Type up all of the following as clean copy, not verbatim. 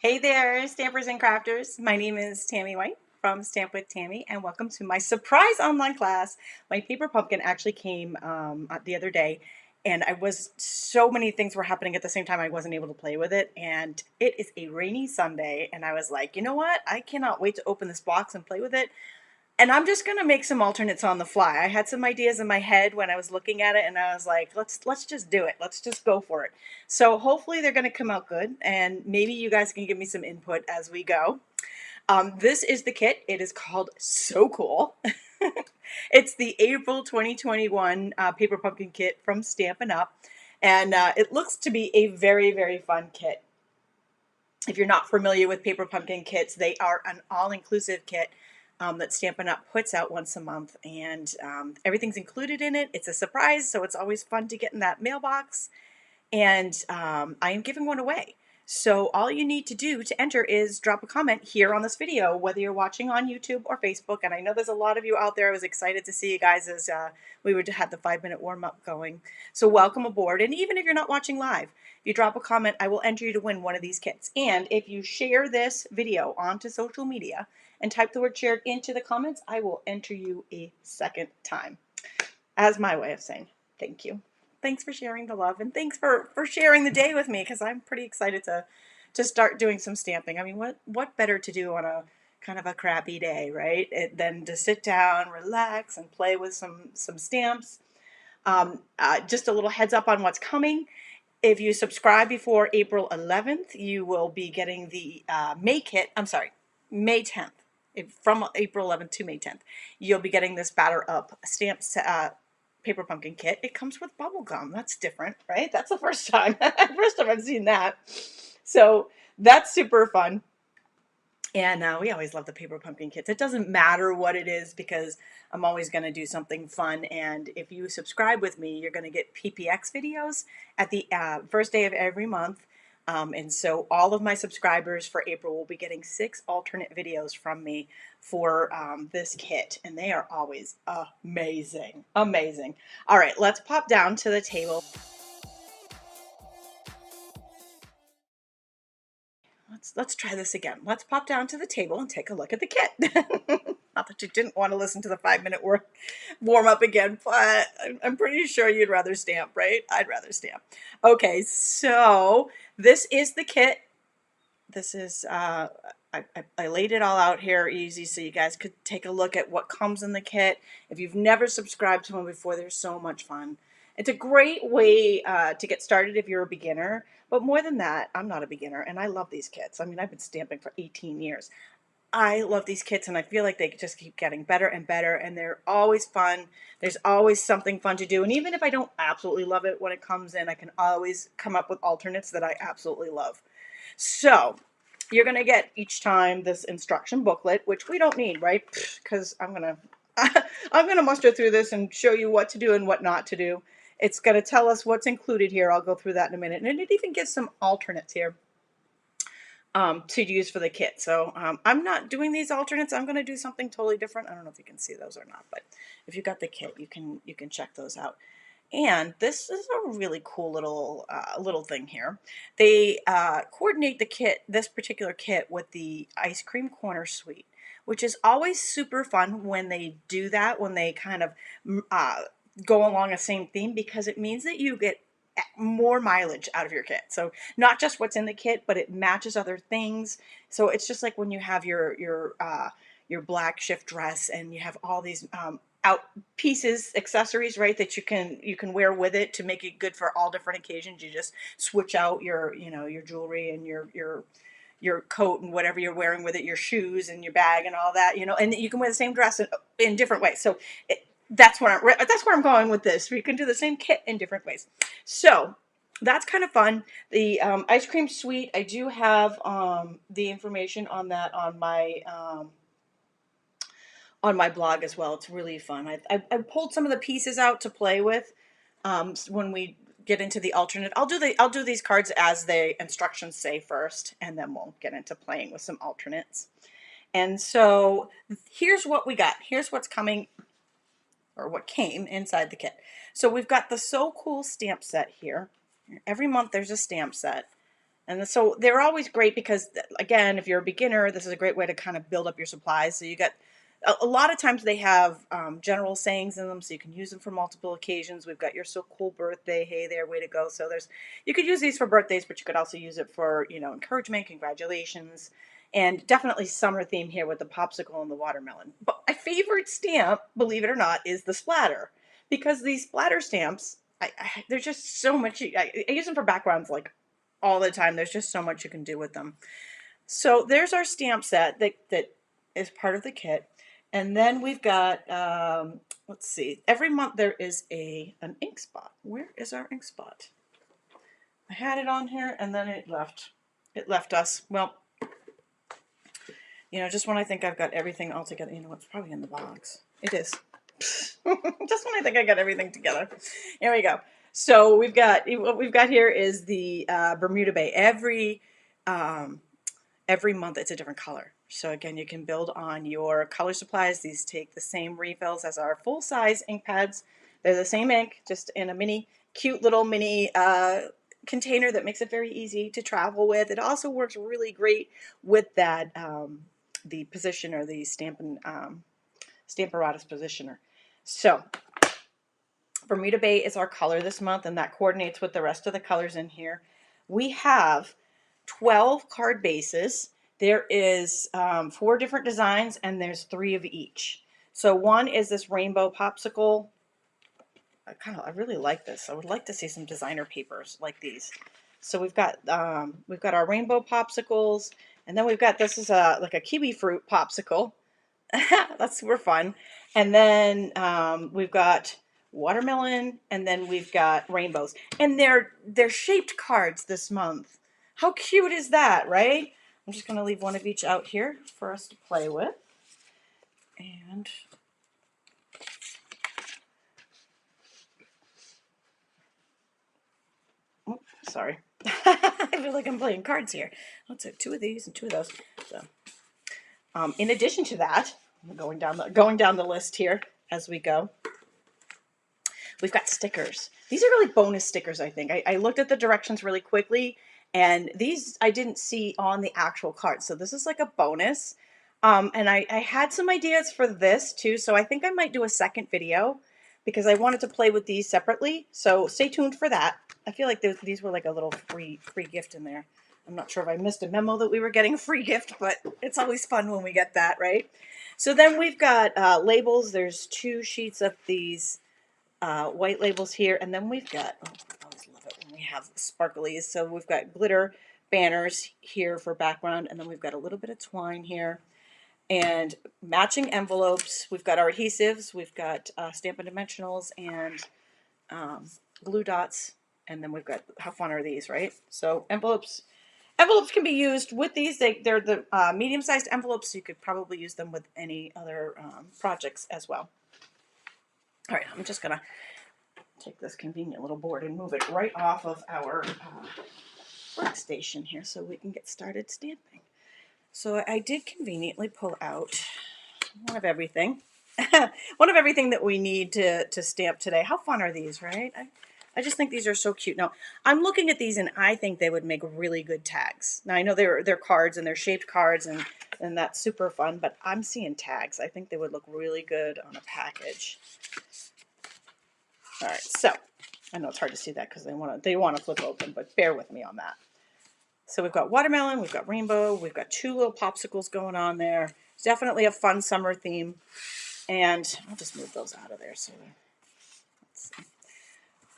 Hey there, stampers and crafters. My name is Tami White from Stamp with Tami, and welcome to my surprise online class. My paper pumpkin actually came the other day, and so many things were happening at the same time I wasn't able to play with it. And it is a rainy Sunday, and I was like, you know what? I cannot wait to open this box and play with it. And I'm just gonna make some alternates on the fly. I had some ideas in my head when I was looking at it, and I was like, let's just do it. Let's just go for it. So hopefully they're gonna come out good, and maybe you guys can give me some input as we go. This is the kit. It is called So Cool. It's the April 2021 Paper Pumpkin Kit from Stampin' Up, and it looks to be a very, very fun kit. If you're not familiar with Paper Pumpkin kits, they are an all-inclusive kit that Stampin' Up puts out once a month, and everything's included in it. It's a surprise, so it's always fun to get in that mailbox, and I am giving one away. So all you need to do to enter is drop a comment here on this video, whether you're watching on YouTube or Facebook. And I know there's a lot of you out there. I was excited to see you guys as we had the 5-minute warm-up going. So welcome aboard. And even if you're not watching live, if you drop a comment, I will enter you to win one of these kits. And if you share this video onto social media and type the word shared into the comments, I will enter you a second time as my way of saying thank you. Thanks for sharing the love, and thanks for sharing the day with me, because I'm pretty excited to start doing some stamping. I mean, what better to do on a kind of a crappy day, right? Than to sit down, relax, and play with some stamps. Just a little heads up on what's coming. If you subscribe before April 11th, you will be getting the May kit. I'm sorry, May 10th. From April 11th to May 10th, you'll be getting this Batter Up stamps. Paper Pumpkin kit. It comes with bubble gum. That's different, right? That's the first time. First time I've seen that. So that's super fun. And we always love the Paper Pumpkin kits. It doesn't matter what it is, because I'm always going to do something fun. And if you subscribe with me, you're going to get PPX videos at the first day of every month. And so all of my subscribers for April will be getting 6 alternate videos from me for this kit. And they are always amazing. Amazing. All right, let's pop down to the table. Let's try this again. Let's pop down to the table and take a look at the kit. Not that you didn't want to listen to the 5-minute warm up again, but I'm pretty sure you'd rather stamp, right? I'd rather stamp. Okay, so this is the kit. This is, I laid it all out here easy so you guys could take a look at what comes in the kit. If you've never subscribed to one before, they're so much fun. It's a great way to get started if you're a beginner. But more than that, I'm not a beginner, and I love these kits. I mean, I've been stamping for 18 years. I love these kits, and I feel like they just keep getting better and better, and they're always fun. There's always something fun to do, and even if I don't absolutely love it when it comes in, I can always come up with alternates that I absolutely love. So you're going to get each time this instruction booklet, which we don't need, right? Because I'm going to muster through this and show you what to do and what not to do. It's going to tell us what's included here. I'll go through that in a minute. And it even gives some alternates here to use for the kit. So I'm not doing these alternates. I'm going to do something totally different. I don't know if you can see those or not, but if you got the kit, you can check those out. And this is a really cool little thing here. They coordinate the kit, this particular kit, with the Ice Cream Corner Suite, which is always super fun when they do that, when they kind of go along the same theme, because it means that you get more mileage out of your kit. So not just what's in the kit, but it matches other things. So it's just like when you have your black shift dress and you have all these out pieces, accessories, right, that you can wear with it to make it good for all different occasions. You just switch out your jewelry and your coat and whatever you're wearing with it, your shoes and your bag and all that, and you can wear the same dress in different ways. So that's where I'm going with this. We can do the same kit in different ways. So that's kind of fun. The ice cream suite, I do have the information on that on my blog as well. It's really fun. I pulled some of the pieces out to play with when we get into the alternate. I'll do these cards as the instructions say first, and then we'll get into playing with some alternates. And so here's what we got. Here's what's coming, or what came inside the kit. So we've got the So Cool stamp set here. Every month there's a stamp set. And so they're always great because, again, if you're a beginner, this is a great way to kind of build up your supplies. So you got a lot of times they have general sayings in them, so you can use them for multiple occasions. We've got your so cool birthday, hey there, way to go. So you could use these for birthdays, but you could also use it for, encouragement, congratulations, and definitely summer theme here with the popsicle and the watermelon. But my favorite stamp, believe it or not, is the splatter, because these splatter stamps, there's just so much. I use them for backgrounds like all the time. There's just so much you can do with them. So there's our stamp set that is part of the kit. And then we've got, let's see, every month there is an ink spot. Where is our ink spot? I had it on here and then it left. It left us. Well, just when I think I've got everything all together, it's probably in the box. It is. Just when I think I got everything together. Here we go. So what we've got here is the Bermuda Bay. Every month it's a different color. So again, you can build on your color supplies. These take the same refills as our full-size ink pads. They're the same ink, just in a cute little mini container that makes it very easy to travel with. It also works really great with that the positioner, the Stampin' Stamparatus positioner. So Bermuda Bay is our color this month, and that coordinates with the rest of the colors in here. We have 12 card bases. There is 4 different designs, and there's 3 of each. So one is this rainbow popsicle. I really like this. I would like to see some designer papers like these. So we've got our rainbow popsicles, and then this is like a kiwi fruit popsicle. That's super fun. And then we've got watermelon, and then we've got rainbows. And they're shaped cards this month. How cute is that, right? I'm just going to leave one of each out here for us to play with. And oh, sorry. I feel like I'm playing cards here. Let's have 2 of these and 2 of those. So, in addition to that, I'm going down the list here as we go. We've got stickers. These are really bonus stickers, I think. I looked at the directions really quickly, and these I didn't see on the actual card. So this is like a bonus. And I had some ideas for this too, so I think I might do a second video because I wanted to play with these separately. So stay tuned for that. I feel like these were like a little free gift in there. I'm not sure if I missed a memo that we were getting a free gift, but it's always fun when we get that, right? So then we've got labels. There's 2 sheets of these white labels here, and then we've got, I always love it when we have sparklies. So we've got glitter banners here for background, and then we've got a little bit of twine here, and matching envelopes. We've got our adhesives, we've got Stampin' Dimensionals and glue dots, and then we've got, how fun are these, right? So envelopes can be used with these. They're the medium-sized envelopes, so you could probably use them with any other projects as well. All right, I'm just going to take this convenient little board and move it right off of our workstation here so we can get started stamping. So I did conveniently pull out one of everything. One of everything that we need to stamp today. How fun are these, right? I just think these are so cute. Now, I'm looking at these and I think they would make really good tags. Now, I know they're cards and they're shaped cards and that's super fun, but I'm seeing tags. I think they would look really good on a package. All right, so I know it's hard to see that because they want to flip open, but bear with me on that. So we've got watermelon, we've got rainbow, we've got 2 little popsicles going on there. It's definitely a fun summer theme, and I'll just move those out of there. So let's see.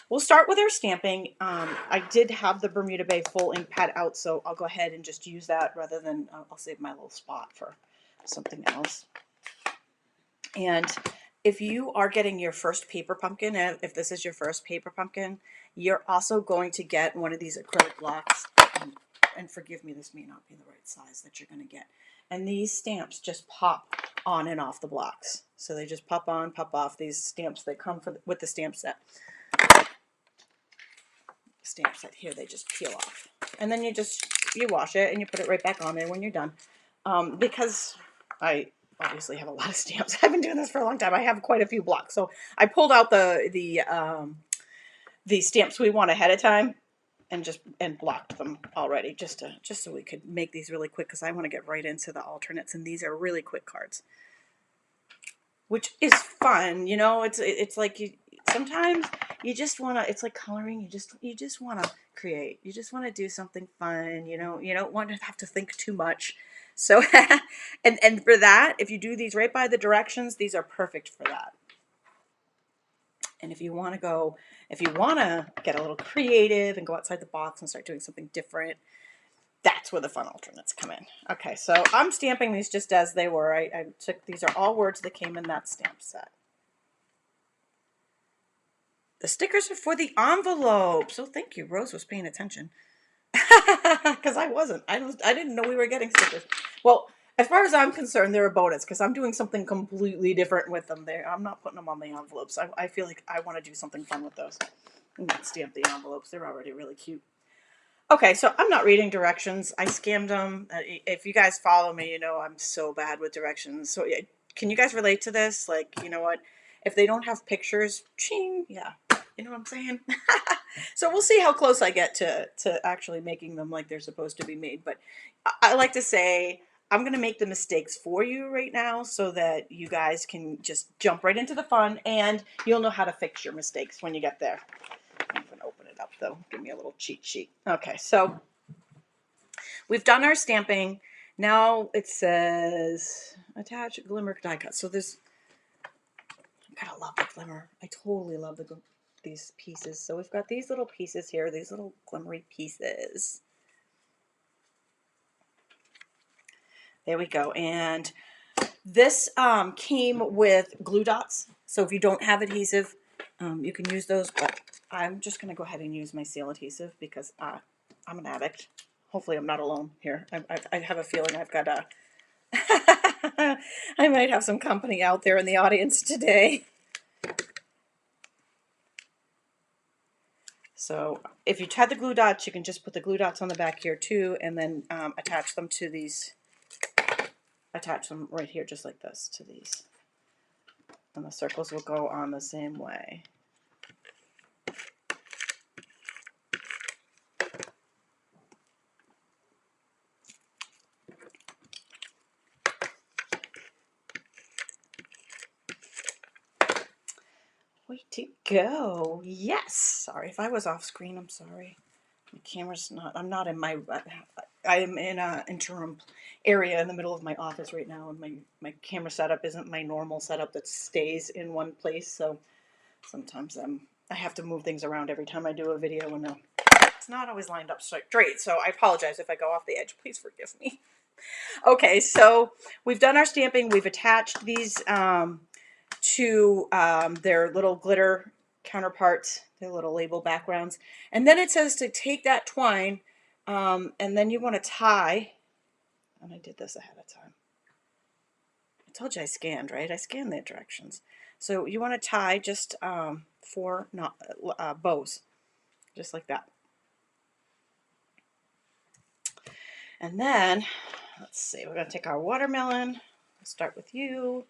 We'll start with our stamping. I did have the Bermuda Bay full ink pad out, so I'll go ahead and just use that rather than I'll save my little spot for something else. And if you are getting your first paper pumpkin, if this is your first paper pumpkin, you're also going to get one of these acrylic blocks. And forgive me, this may not be the right size that you're going to get. And these stamps just pop on and off the blocks. So they just pop on, pop off. These stamps, they come with the stamp set. Stamp set here, they just peel off. And then you wash it and you put it right back on there when you're done. Because I obviously have a lot of stamps. I've been doing this for a long time. I have quite a few blocks. So I pulled out the stamps we want ahead of time. and blocked them already just so we could make these really quick because I want to get right into the alternates, and these are really quick cards, which is fun. You know, it's like sometimes you just want to, it's like coloring, you just want to create, you just want to do something fun, you don't want to have to think too much. So and for that, if you do these right by the directions, these are perfect for that. And if you want to go, if you want to get a little creative and go outside the box and start doing something different, that's where the fun alternates come in. Okay, so I'm stamping these just as they were. I took, these are all words that came in that stamp set. The stickers are for the envelope. So thank you. Rose was paying attention. Because I wasn't. I didn't know we were getting stickers. Well, as far as I'm concerned, they're a bonus because I'm doing something completely different with them. I'm not putting them on the envelopes. I feel like I want to do something fun with those. And not stamp the envelopes. They're already really cute. Okay, so I'm not reading directions. I scammed them. If you guys follow me, you know I'm so bad with directions. So can you guys relate to this? Like, you know what? If they don't have pictures, ching, yeah. You know what I'm saying? So we'll see how close I get to actually making them like they're supposed to be made. But I like to say I'm going to make the mistakes for you right now so that you guys can just jump right into the fun and you'll know how to fix your mistakes when you get there. I'm going to open it up though. Give me a little cheat sheet. Okay, so we've done our stamping. Now it says attach glimmer die cut. So there's, I gotta love the glimmer. I totally love these pieces. So we've got these little pieces here, these little glimmery pieces. There we go. And this came with glue dots. So if you don't have adhesive, you can use those, but I'm just going to go ahead and use my seal adhesive because I'm an addict. Hopefully I'm not alone here. I have a feeling I've got a, I might have some company out there in the audience today. So if you had the glue dots, you can just put the glue dots on the back here too, and then attach them to these, attach them right here just like this to these. And the circles will go on the same way. Way to go. Yes. Sorry if I was off screen. I'm sorry. My camera's not, I'm not in my, I am in an interim area in the middle of my office right now, and my camera setup isn't my normal setup that stays in one place. So sometimes I have to move things around every time I do a video, and it's not always lined up straight. So I apologize if I go off the edge. Please forgive me. Okay, so we've done our stamping. We've attached these to their little glitter counterparts, their little label backgrounds. And then it says to take that twine and then you want to tie, and I did this ahead of time. I told you I scanned, right? I scanned the directions. So you want to tie just 4 bows, just like that. And then, let's see, we're going to take our watermelon. We'll start with you.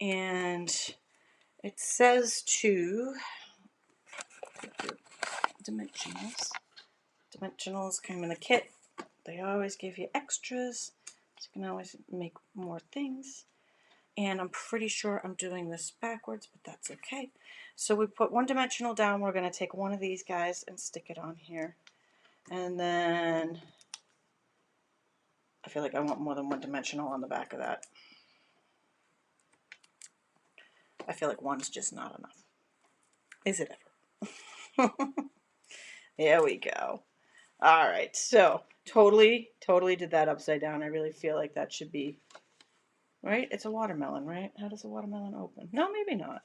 And it says to dimensionals. Dimensionals come in the kit. They always give you extras, so you can always make more things. And I'm pretty sure I'm doing this backwards, but that's okay. So we put 1 dimensional down. We're going to take one of these guys and stick it on here. And then I feel like I want more than 1 dimensional on the back of that. I feel like 1's just not enough. Is it ever? There we go. All right, so totally did that upside down. I really feel like that should be, right? It's a watermelon, right? How does a watermelon open? No, maybe not.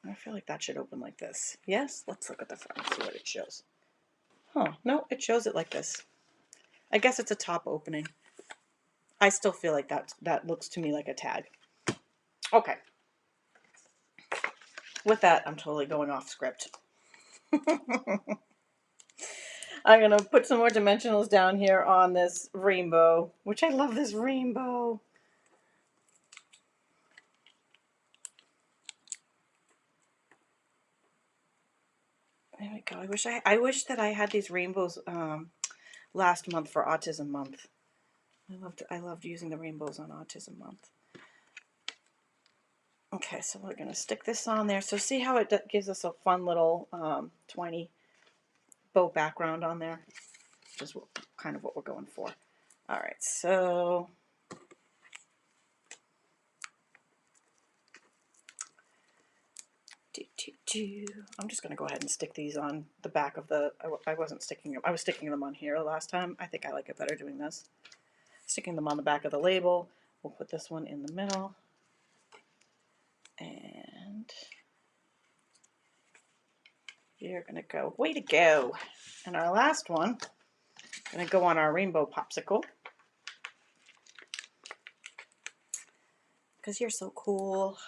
I feel like that should open like this. Yes? Let's look at the front and see what it shows. Huh, no, it shows it like this. I guess it's a top opening. I still feel like that looks to me like a tag. Okay. With that, I'm totally going off script. I'm going to put some more dimensionals down here on this rainbow, which I love this rainbow. There we go. I wish that I had these rainbows last month for Autism Month. I loved using the rainbows on Autism Month. Okay, so we're going to stick this on there. So see how it gives us a fun little twiny bow background on there? Just kind of what we're going for. All right, so I'm just going to go ahead and stick these on the back of the, I wasn't sticking them, I was sticking them on here last time. I think I like it better doing this. Sticking them on the back of the label. We'll put this one in the middle. And you're going to go, way to go. And our last one, going to go on our rainbow popsicle. Because you're so cool.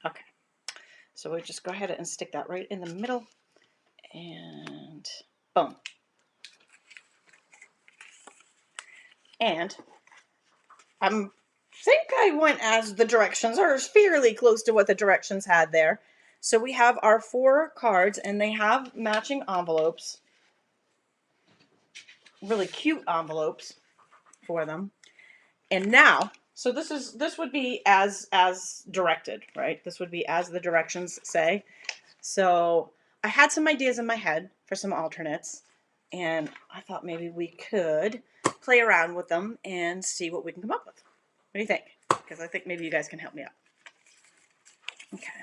Okay, so we'll just go ahead and stick that right in the middle, and boom. And I think I went as the directions, or fairly close to what the directions had there. So we have our 4 cards, and they have matching envelopes, really cute envelopes for them. And now, so this would be as directed, right? This would be as the directions say. So I had some ideas in my head for some alternates, and I thought maybe we could play around with them and see what we can come up with. What do you think? Because I think maybe you guys can help me out. Okay.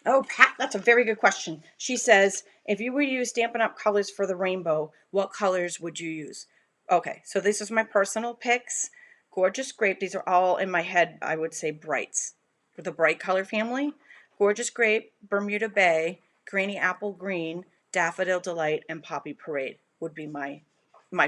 Oh, Pat, that's a very good question. She says, if you were to use Stampin' Up! Colors for the rainbow, what colors would you use? Okay, so this is my personal picks. Gorgeous Grape. These are all in my head, I would say brights. For the bright color family, Gorgeous Grape, Bermuda Bay, Granny Apple Green, Daffodil Delight, and Poppy Parade would be my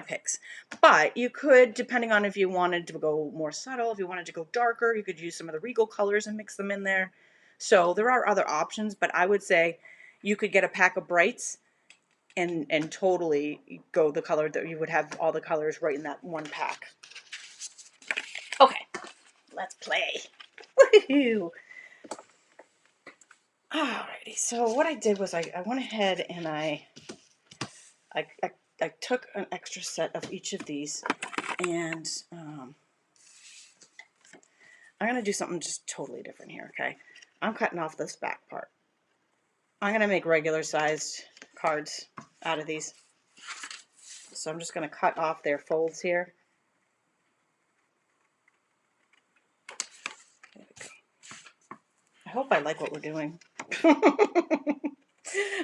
picks. But you could, depending on if you wanted to go more subtle, if you wanted to go darker, you could use some of the Regal colors and mix them in there. So there are other options, but I would say you could get a pack of brights and totally go the color that you would have all the colors right in that one pack. Okay, let's play. Woohoo! Alrighty, so what I did was I went ahead and I took an extra set of each of these, and I'm going to do something just totally different here, okay? I'm cutting off this back part. I'm going to make regular sized cards out of these. So I'm just going to cut off their folds here. There we go. I hope I like what we're doing.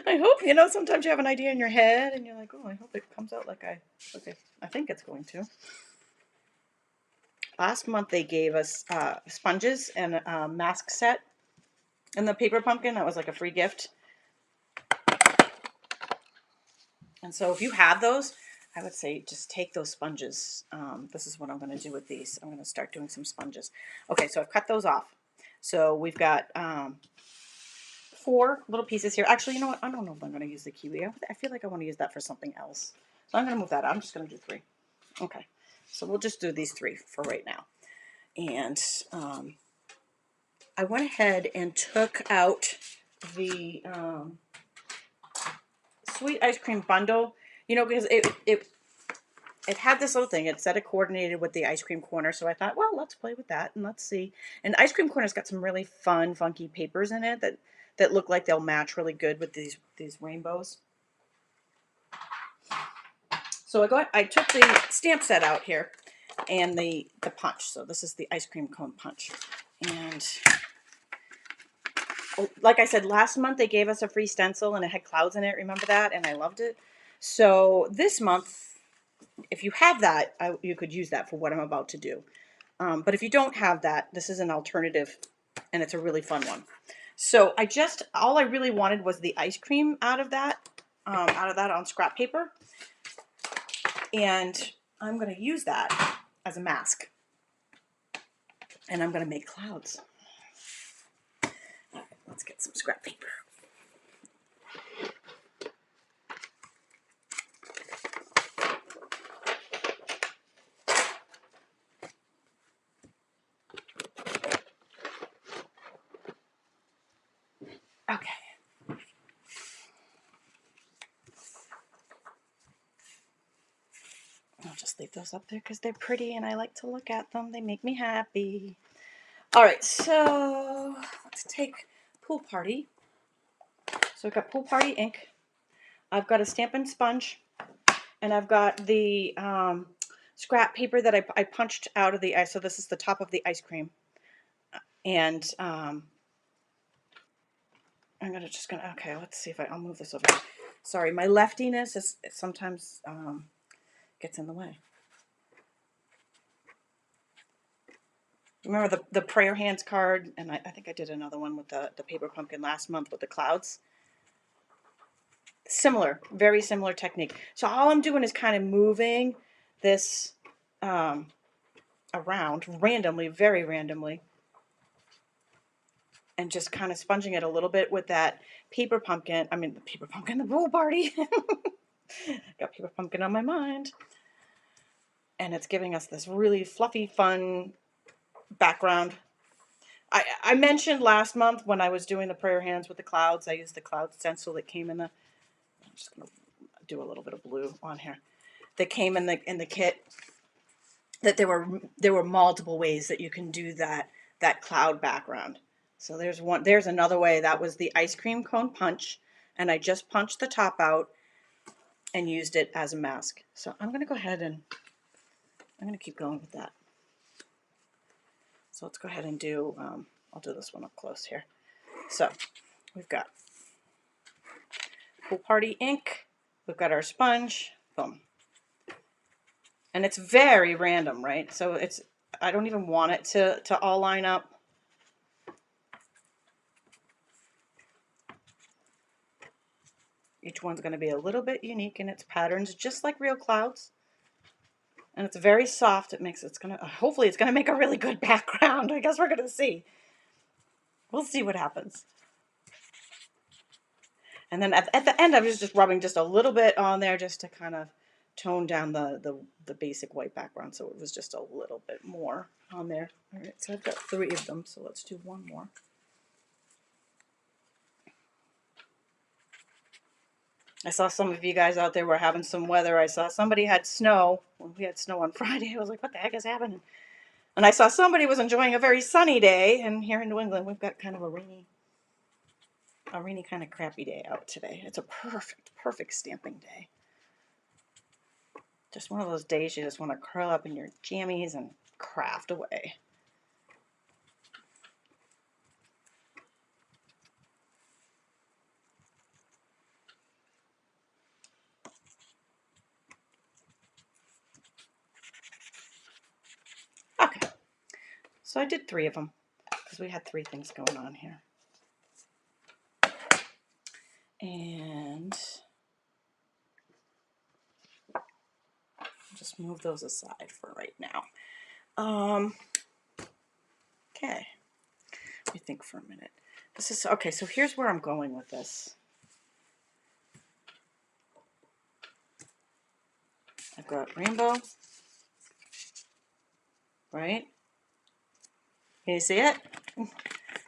I hope, you know, sometimes you have an idea in your head and you're like, oh, I hope it comes out like I think it's going to. Last month they gave us sponges and a mask set in the paper pumpkin. That was like a free gift. And so if you have those, I would say just take those sponges. This is what I'm going to do with these. I'm going to start doing some sponges. Okay, so I've cut those off. So we've got 4 little pieces here. Actually, you know what? I don't know if I'm going to use the kiwi. I feel like I want to use that for something else. So I'm going to move that out. I'm just going to do 3. Okay, so we'll just do these 3 for right now. And I went ahead and took out the sweet ice cream bundle, you know, because it had this little thing. It said it coordinated with the ice cream corner, so I thought, well, let's play with that and let's see. And ice cream corner's got some really fun, funky papers in it that look like they'll match really good with these rainbows. So I took the stamp set out here and the punch. So this is the ice cream cone punch. And like I said, last month they gave us a free stencil and it had clouds in it. Remember that? And I loved it. So this month, if you have that, you could use that for what I'm about to do. But if you don't have that, this is an alternative and it's a really fun one. So all I really wanted was the ice cream out of that on scrap paper. And I'm going to use that as a mask. And I'm going to make clouds. Let's get some scrap paper. Okay. I'll just leave those up there because they're pretty and I like to look at them. They make me happy. All right, so let's take Pool Party. So I've got Pool Party ink. I've got a Stampin' sponge, and I've got the scrap paper that I punched out of the ice. So this is the top of the ice cream. And I'm just gonna, okay, let's see if I'll move this over here. Sorry, my leftiness is sometimes gets in the way. Remember the prayer hands card, and I think I did another one with the paper pumpkin last month with the clouds. Similar, very similar technique. So all I'm doing is kind of moving this around randomly, very randomly, and just kind of sponging it a little bit with that paper pumpkin. I mean, the paper pumpkin, the Pool Party. Got paper pumpkin on my mind. And it's giving us this really fluffy, fun background. I mentioned last month when I was doing the prayer hands with the clouds, I used the cloud stencil that came in the, I'm just going to do a little bit of blue on here, that came in the kit, that there were multiple ways that you can do that cloud background. So there's another way. That was the ice cream cone punch, and I just punched the top out and used it as a mask. So I'm going to go ahead and I'm going to keep going with that. So let's go ahead and do, I'll do this one up close here. So we've got Pool Party ink, we've got our sponge, boom. And it's very random, right? So I don't even want it to all line up. Each one's going to be a little bit unique in its patterns, just like real clouds. And it's very soft. Hopefully it's gonna make a really good background. I guess we're gonna see. We'll see what happens. And then at the end, I was just rubbing just a little bit on there just to kind of tone down the basic white background. So it was just a little bit more on there. All right, so I've got 3 of them. So let's do one more. I saw some of you guys out there were having some weather. I saw somebody had snow. Well, we had snow on Friday. I was like, what the heck is happening? And I saw somebody was enjoying a very sunny day. And here in New England, we've got kind of a rainy kind of crappy day out today. It's a perfect stamping day. Just one of those days you just want to curl up in your jammies and craft away. Okay, so I did 3 of them because we had 3 things going on here. And just move those aside for right now. Okay, let me think for a minute. This is okay. So here's where I'm going with this. I've got rainbow, right? Can you see it?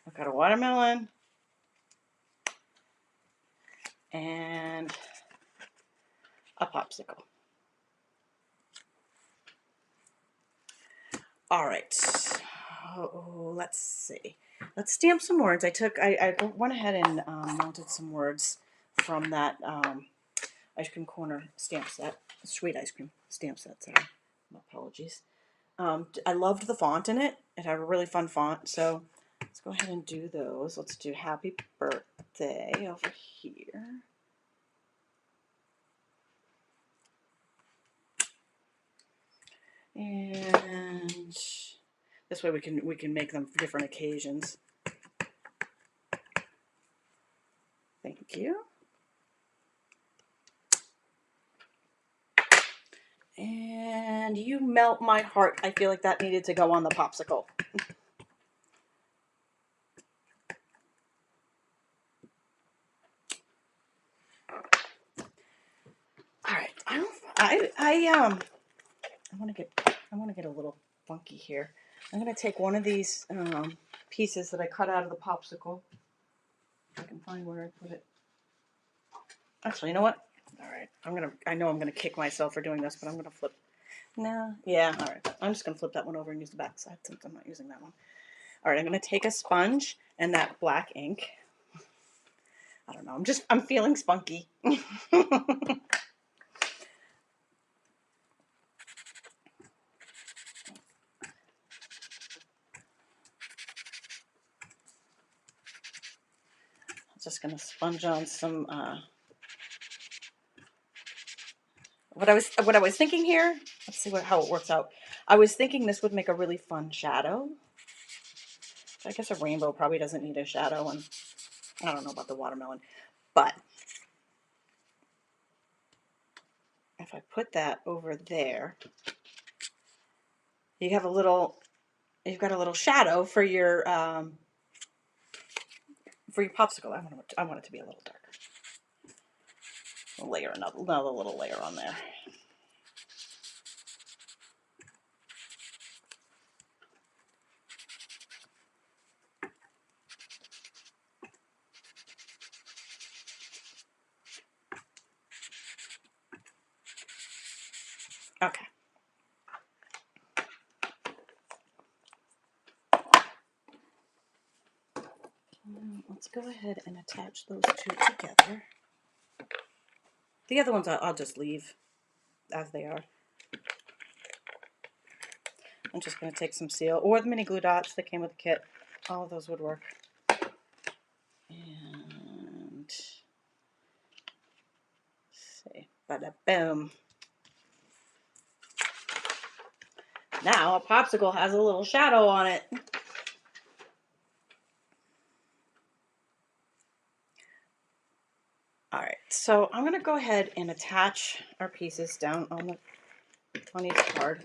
I've got a watermelon and a popsicle. All right, so let's see. Let's stamp some words. I went ahead and mounted some words from that ice cream corner stamp set, sweet ice cream stamp set. Sorry, my apologies. I loved the font in it. It had a really fun font. So let's go ahead and do those. Let's do Happy Birthday over here. And this way we can make them for different occasions. Thank you. And you melt my heart. I feel like that needed to go on the popsicle. All right. I want to get a little funky here. I'm going to take one of these pieces that I cut out of the popsicle. I can find where I put it. Actually, you know what? All right, I know I'm gonna kick myself for doing this, but I'm gonna flip. No, yeah, all right. I'm just gonna flip that one over and use the back side since I'm not using that one. All right, I'm gonna take a sponge and that black ink. I don't know. I'm feeling spunky. Just gonna sponge on some. What I was thinking here. Let's see how it works out. I was thinking this would make a really fun shadow. I guess a rainbow probably doesn't need a shadow, and I don't know about the watermelon, but if I put that over there, you have a little. You've got a little shadow for your popsicle. I want it to be a little darker. I'll layer another little layer on there. Okay. Let's go ahead and attach those two together. The other ones I'll just leave as they are. I'm just going to take some seal or the mini glue dots that came with the kit. All of those would work. And see, bada boom. Now a popsicle has a little shadow on it. All right, so I'm going to go ahead and attach our pieces down on the 20 card.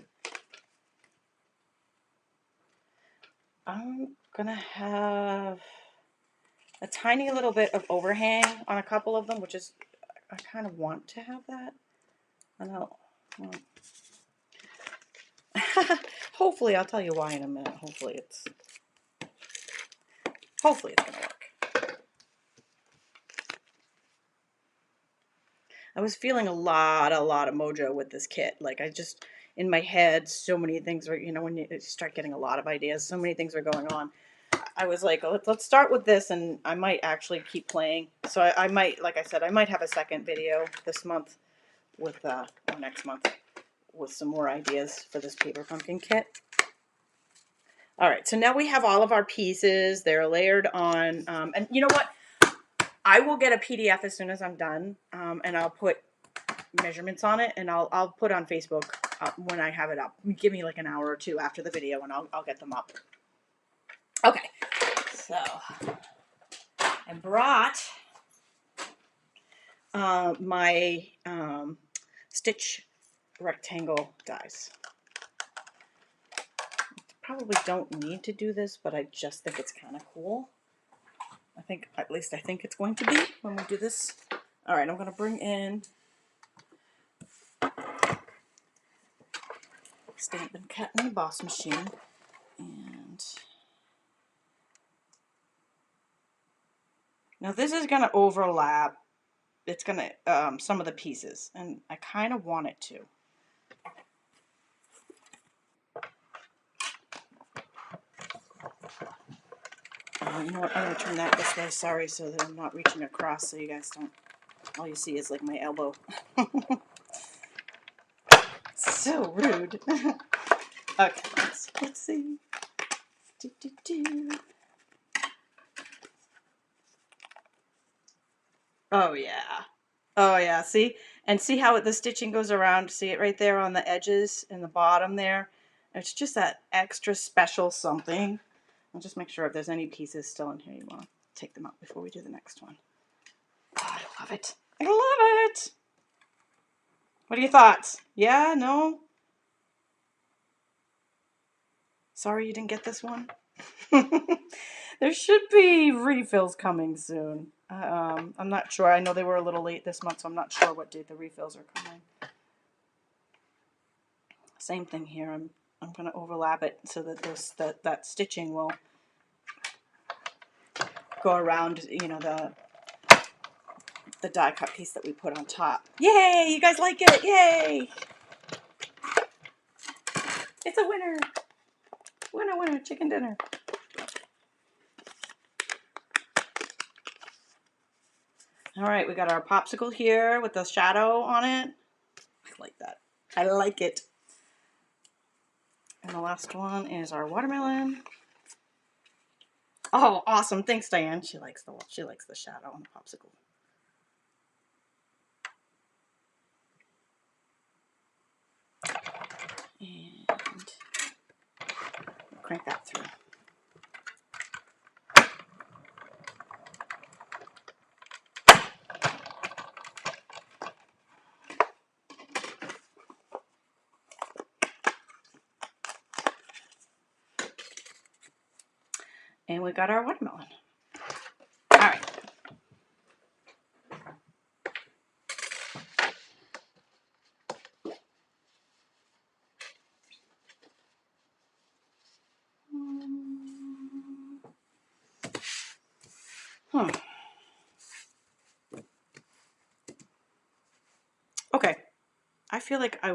I'm going to have a tiny little bit of overhang on a couple of them, which is, I kind of want to have that. I know. Hopefully, I'll tell you why in a minute. Hopefully it's going to work. I was feeling a lot of mojo with this kit. Like in my head, so many things were, when you start getting a lot of ideas, so many things were going on. I was like, let's start with this, and I might actually keep playing. So I might, like I said, I might have a second video this month with, or next month, with some more ideas for this paper pumpkin kit. All right, so now we have all of our pieces. They're layered on, and you know what? I will get a PDF as soon as I'm done, and I'll put measurements on it, and I'll put on Facebook when I have it up. Give me like an hour or two after the video, and I'll get them up. Okay, so I brought my stitch rectangle dies. Probably don't need to do this, but I just think it's kind of cool. At least I think it's going to be when we do this. All right, I'm going to bring in Stampin' Cut and Emboss machine, and now this is going to overlap. It's going to some of the pieces, and I kind of want it to. You know what? I'm going to turn that this way. Sorry, so that I'm not reaching across, so you guys don't. All you see is like my elbow. So rude. Okay, let's see. Oh yeah. Oh yeah. See? And see how the stitching goes around? See it right there on the edges in the bottom there? It's just that extra special something. I'll just make sure if there's any pieces still in here, you want to take them out before we do the next one. Oh, I love it. I love it. What are your thoughts? Yeah? No? Sorry you didn't get this one? There should be refills coming soon. I'm not sure. I know they were a little late this month, so I'm not sure what date the refills are coming. Same thing here. I'm going to overlap it so that that stitching will go around, you know, the die cut piece that we put on top. Yay! You guys like it? Yay! It's a winner! Winner, winner, chicken dinner. All right, we got our popsicle here with the shadow on it. I like that. I like it. And the last one is our watermelon. Oh, awesome. Thanks, Diane. She likes the shadow on the popsicle. And crank that through. And we got our watermelon. All right. Okay. I feel like I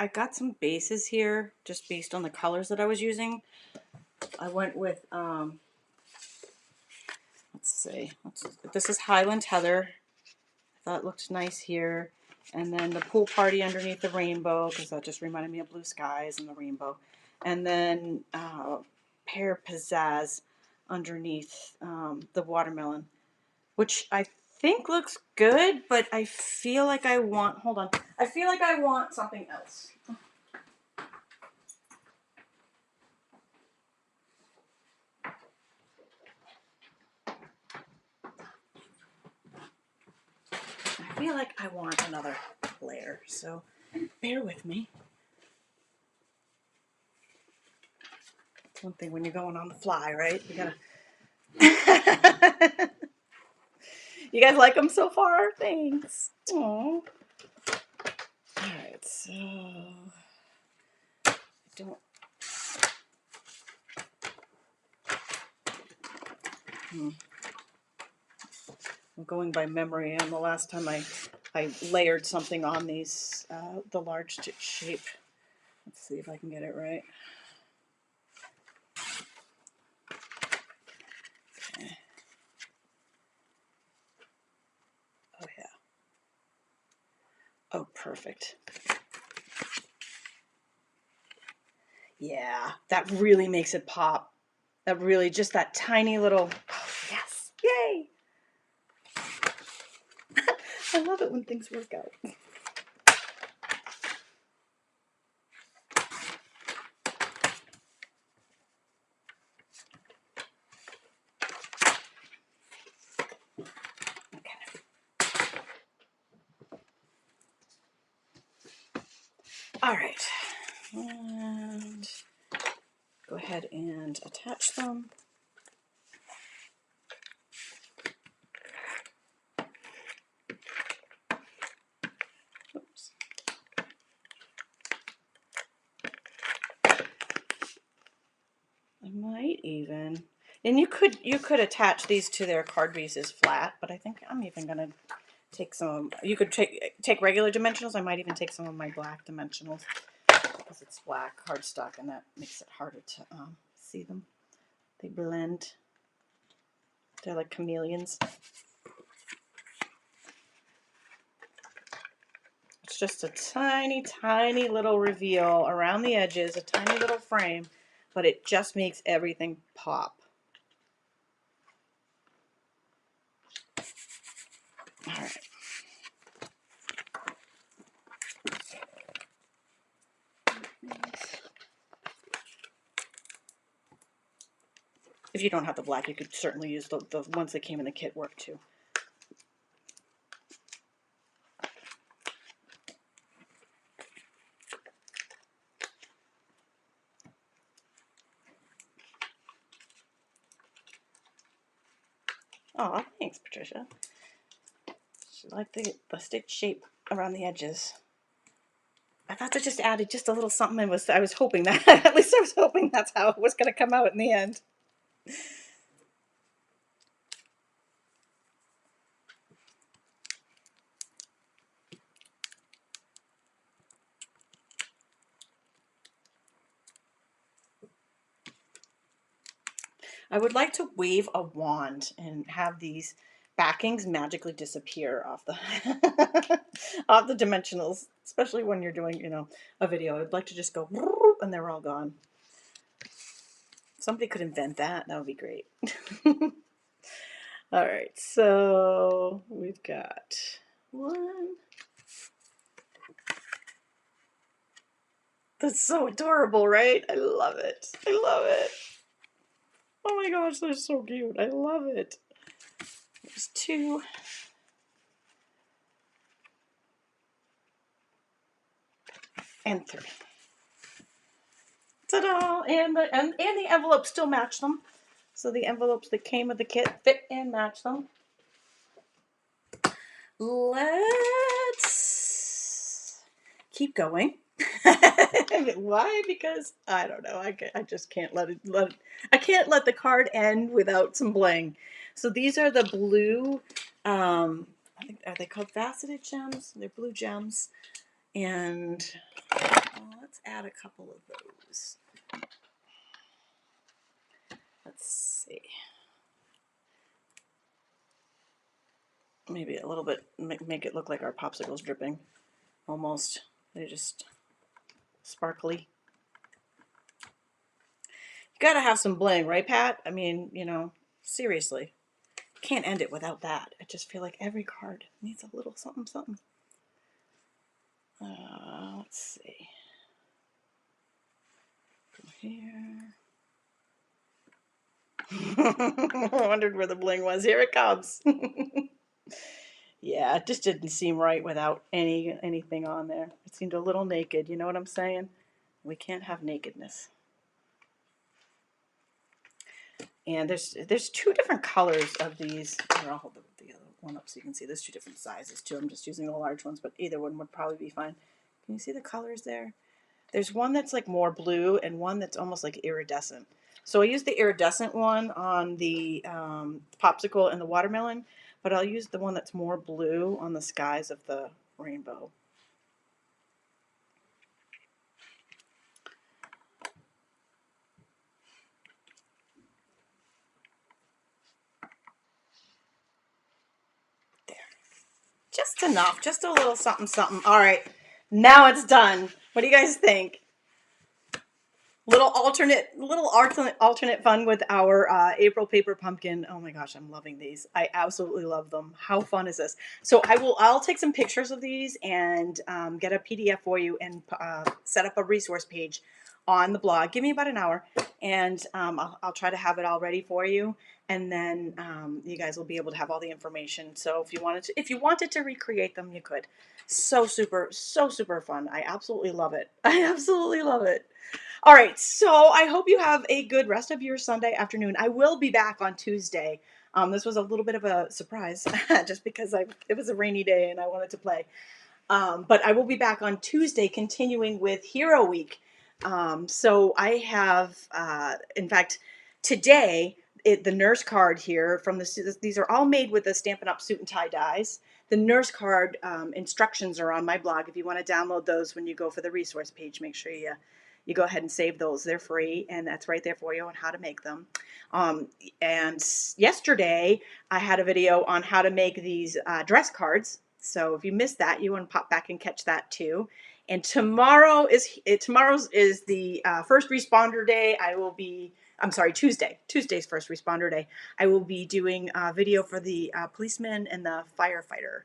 got some bases here just based on the colors that I was using. I went with, let's see, this is Highland Heather. I thought it looked nice here. And then the pool party underneath the rainbow, because that just reminded me of blue skies and the rainbow. And then Pear Pizzazz underneath the watermelon, which I think looks good, but I feel like I want, hold on, I feel like I want something else. I feel like I want another layer, so bear with me. It's one thing when you're going on the fly, right? You gotta. You guys like them so far? Thanks. Aww. All right, so I don't. I'm going by memory on the last time I layered something on these, the large shape. Let's see if I can get it right. Okay. Oh yeah. Oh, perfect. Yeah, that really makes it pop. That really, just that tiny little, oh, yes, yay. I love it when things work out. All right, and go ahead and attach them. Oops. I might even, and you could attach these to their card bases flat, but I think I'm even gonna take some. You could take regular dimensionals. I might even take some of my black dimensionals because it's black cardstock, and that makes it harder to see them. They blend. They're like chameleons. It's just a tiny, tiny little reveal around the edges, a tiny little frame, but it just makes everything pop. All right. If you don't have the black, you could certainly use the ones that came in the kit work too. Oh, thanks, Patricia. She liked the stick shape around the edges. I thought that just added just a little something. I was hoping that, at least I was hoping that's how it was going to come out in the end. I would like to wave a wand and have these backings magically disappear off the off the dimensionals, especially when you're doing, you know, a video. I'd like to just go and they're all gone. Somebody could invent that. That would be great. All right, so we've got one. That's so adorable, right? I love it. I love it. Oh my gosh, they're so cute. I love it. There's two. And three. Ta-da! And the envelopes still match them. So the envelopes that came with the kit fit and match them. Let's keep going. Why? Because I don't know. I just can't I can't let the card end without some bling. So these are the blue. I think, are they called faceted gems? They're blue gems, and let's add a couple of those. Let's see. Maybe a little bit, make it look like our popsicle's dripping. Almost. They're just sparkly. You gotta have some bling, right, Pat? I mean, you know, seriously. Can't end it without that. I just feel like every card needs a little something, something. Let's see. From here. I wondered where the bling was. Here it comes. Yeah, it just didn't seem right without anything on there. It seemed a little naked, you know what I'm saying? We can't have nakedness. And there's two different colors of these. Here, I'll hold the other one up so you can see. There's two different sizes too. I'm just using the large ones, but either one would probably be fine. Can you see the colors there? There's one that's like more blue and one that's almost like iridescent. So I use the iridescent one on the popsicle and the watermelon, but I'll use the one that's more blue on the skies of the rainbow. There. Just enough. Just a little something, something. All right. Now it's done. What do you guys think? Little alternate fun with our April paper pumpkin. Oh my gosh, I'm loving these. I absolutely love them. How fun is this? So I'll take some pictures of these and get a PDF for you and set up a resource page on the blog. Give me about an hour, and I'll try to have it all ready for you. And then you guys will be able to have all the information. So if you wanted to recreate them, you could. So super fun. I absolutely love it. I absolutely love it. All right, so I hope you have a good rest of your Sunday afternoon. I will be back on Tuesday. This was a little bit of a surprise just because it was a rainy day and I wanted to play. But I will be back on Tuesday continuing with Hero Week. So I have, in fact, today, the nurse card here from these are all made with the Stampin' Up! Suit and Tie dies. The nurse card instructions are on my blog. If you want to download those when you go for the resource page, make sure you go ahead and save those. They're free, and that's right there for you on how to make them. And yesterday, I had a video on how to make these dress cards. So if you missed that, you want to pop back and catch that too. And tomorrow's is the first responder day. I'm sorry, Tuesday's first responder day. I will be doing a video for the policeman and the firefighter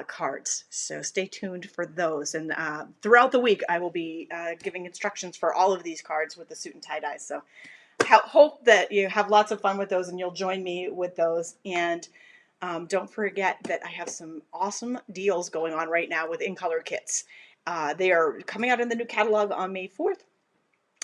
cards. So stay tuned for those. And throughout the week, I will be giving instructions for all of these cards with the suit and tie dies. So hope that you have lots of fun with those and you'll join me with those. And don't forget that I have some awesome deals going on right now with In Color kits. They are coming out in the new catalog on May 4th.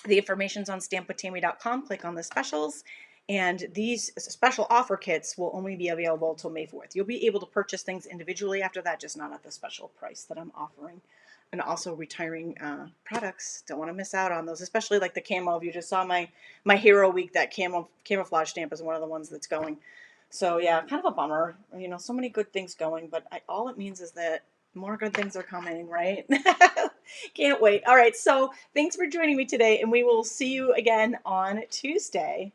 The information's on stampwithtami.com. Click on the specials. And these special offer kits will only be available till May 4th. You'll be able to purchase things individually after that, just not at the special price that I'm offering. And also retiring products. Don't want to miss out on those, especially like the camo. If you just saw my Hero Week, that camouflage stamp is one of the ones that's going. So yeah, kind of a bummer. You know, so many good things going, but all it means is that more good things are coming, right? Can't wait. All right, so thanks for joining me today, and we will see you again on Tuesday.